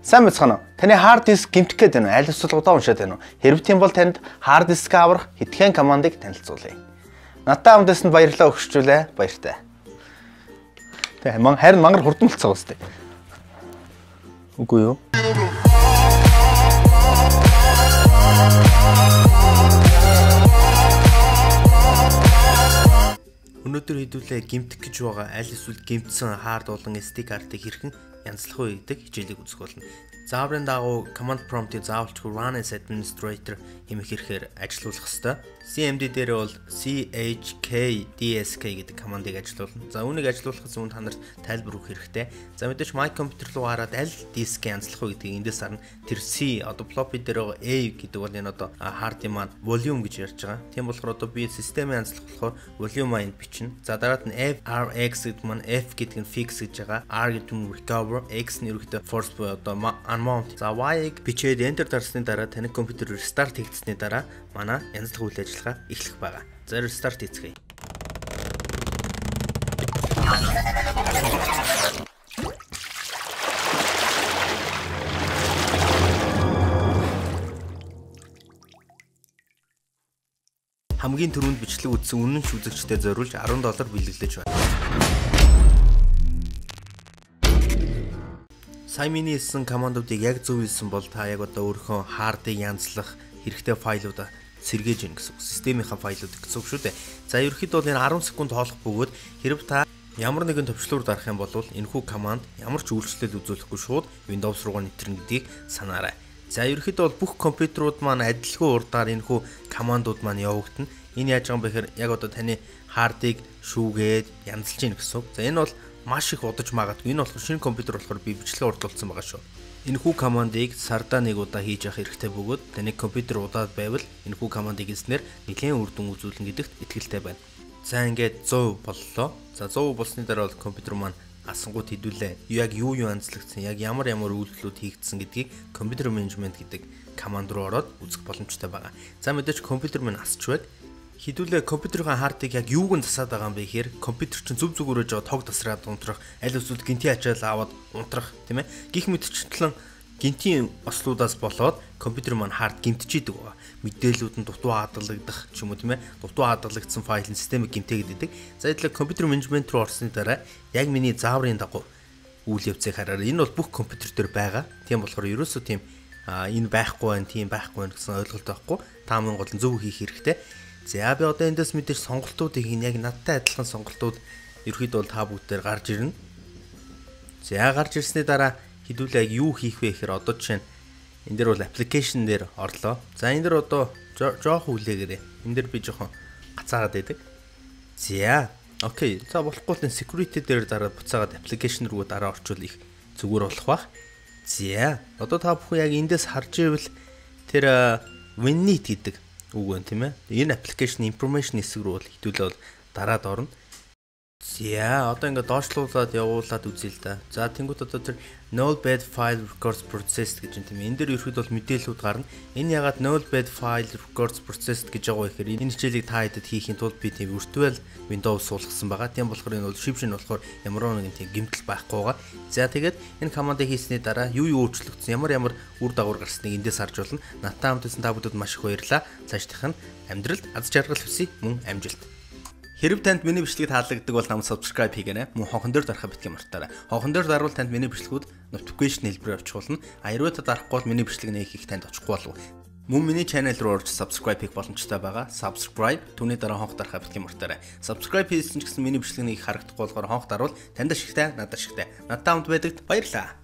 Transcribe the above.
Сайн мэцхан уу? Таны hard disk гэмтэх гээд байна уу? Аль эсвэл удаан уншаад байна уу? Хэрв тийм бол танд hard disk аврах хэдхэн командыг танилцуулъя. Надтай хамтдасанд баярлалаа өгчүүлээ. Баяртай. Харин мангар хурдан болцоо үстэй. Үгүй юу? Өнөөдөр хэдүүлээ гэмтэх гэж байгаа аль эсвэл гэмтсэн hard болон SD картыг хэрхэн янзлах вэ гэдэг хичээлийг үзэх болно. Зааврын дагуу command prompt-ийг заавалчгүй run as administrator хэмээх хэрэгээр ажилуулах ёстой. CMD дээр бол chkdsk гэдэг командыг ажилуулна. За үүнийг ажилуулахаас өмнө та нарт тайлбар өгөх хэрэгтэй. За мэдээж my computer руу гараад аль диск янзлах вэ гэдгийг эндээс харна. Тэр C одоо floppy дээр байгаа A гэдэг бол энэ одоо hard-ийн маань volume гэж ярьж байгаа. Тийм болохоор одоо би систем янзлах болохоор volume маань бичнэ. За дараад нь FRX гэдэг маань F гэдэг нь fix гэж байгаа. R гэдэг нь recover, X нь ерөөхдөө force буюу одоо unmount. За Y-ыг бичээд enter дарсны дараа таны компьютер restart хийгдсэний дараа манай янзлах үйл ажиллагаа эхлэх байгаа. За restart хийцгээе. Хамгийн түрүүнд бичлэг үзсэн үнэн ч үзэгчдэд зориулж $10 бэлгэлдэж байна. Сайн миний хэлсэн командуудыг яг зөв хэлсэн бол та яг одоо өөрийнхөө hard-ыг янзлах хэрэгтэй файлуудаа сэргээж гин гэсэн үг. Системийнхаа файлууд гэсэн үг шүү дээ. За ерөнхийдөө энэ 10 секунд тоолох бөгөөд хэрэг та ямар нэгэн төвчлөөр дарах юм бол энэхүү команд ямар ч үйлчлэл үзүүлэхгүй шууд Windows руугаа нэвтрэн гэдгийг санаарай. За ерөнхийдөө бол бүх компьютерууд маань адилхан урдаар энэхүү командууд маань явагдана. Энэ яаж байгаа юм бэ гэхээр яг одоо таны hard-ыг шүүгээд янзлж гин гэсэн үг. За энэ бол маш их удаж магадгүй. Энэ болохоор шинэ компьютер болохоор би бичлэг урдуулсан байгаа шүү. Энэхүү командыг сардаа нэг удаа хийж явах хэрэгтэй бөгөөд таны компьютер удаад байвал энэхүү командыг хийснээр нэлээд үр дүн үзүүлнэ гэдэгт итгэлтэй байна. За ингээд 100% боллоо. За 100% болсны дараа бол компьютер маань асангууд хэдүүлээ. Яг юу анзлагдсан, яг ямар үйлдэлүүд хийгдсэн гэдгийг компьютер менежмент гэдэг команд руу ороод үзэх боломжтой байгаа. За мэдээж компьютер маань асч байг. Хэдүүлээ компьютерийн hard-ыг яг юуг нь засаад байгаа юм бэ гэхээр компьютер чинь зүг зүгөөрөө жоо тог тасраад унтрах, аль эсвэл гинти ачаал аваад унтрах тийм ээ. Гэх мэтчлэн гинтийн ослуудаас болоод компьютер маань hard гимтчихийдэг байгаа. Мэдээлүүд нь дутуу хадгалагдах ч юм уу тийм ээ. Дутуу хадгалагдсан файлын системийг гимтээд идэг. За хэдүүлээ компьютер менежмент руу орсны дараа яг миний зааврын дагуу үйл явцыг хараарай. Энэ бол бүх компьютер дээр байгаа. Тийм болохоор ерөөсөө тийм энэ байхгүй байх, тийм байхгүй гэсэн ойлголт байхгүй. Та мөн гол зөв хийх хэрэгтэй. За би одоо эндээс мэдээж сонголтуудыг хийн яг надтай адилхан сонголтууд ерөөхдөө бол та бүгдээр гарч ирнэ. За гарч ирсний дараа хэдүүлээ юу хийх вэ гэхээр одоо жишээ нь энэ дээр бол application дээр орлоо. За энэ дээр одоо жоох хүлээгээрээ. Энэ дээр би жоохон гацаагаад байдаг. За окей. За болохгүй л security дээр дараа буцаагаад application руу дараа орчвол их зүгээр болох бах. За одоо та бүхэн яг эндээс харж ивэл тэр WinNet гэдэг үг байна тийм ээ. Энэ application information хэсэг рүү бол хэдүүлээ бол дараад орно. За одоо ингээд доошлуулад явуулаад үзье л да. За тэнгууд одоо тэр null bed file records processed гэж юм тийм ээ. Энэ дээр ерөөхдөө бол мэдээлэлүүд гарна. Энэ ягаад null bed file records processed гэж байгаа вэ гэхээр энэ хичээлийг та хэдэд хийхин тулд би тийм virtual Windows суулгасан байгаа. Тийм болохоор энэ бол шившин болохоор ямар нэгэн тийм гэмтэл байхгүй байгаа. За тэгээд энэ командыг хийсний дараа юу өөрчлөгдсөн, ямар үр дагавар гарсныг эндээс харж болно. Надтай хамтсан та бүдэд маш их баярлалаа. Цаашдах нь амьдралд аз жаргал хүсье, мөн амжилт. Хэрв танд миний бичлэг таалагддаг бол намайг subscribe хийгээрэй. Мөн хонхон дээр дарахаа битгий мартаарай. Хонхон дээр дарвал танд миний бичлэгүүд notification хэлбэрээр очих болно. Аюултай дарахгүй бол миний бичлэг нэг их танд очихгүй болов. Мөн миний channel руу орж subscribe хийх боломжтой байгаа. Subscribe түүний дараа хонх дарахаа битгий мартаарай. Subscribe хийсэн ч гэсэн миний бичлэг нэг харагдахгүй болохоор хонх дарвал танд ашигтай, надад ашигтай. Надтай хамт байдагт баярлалаа.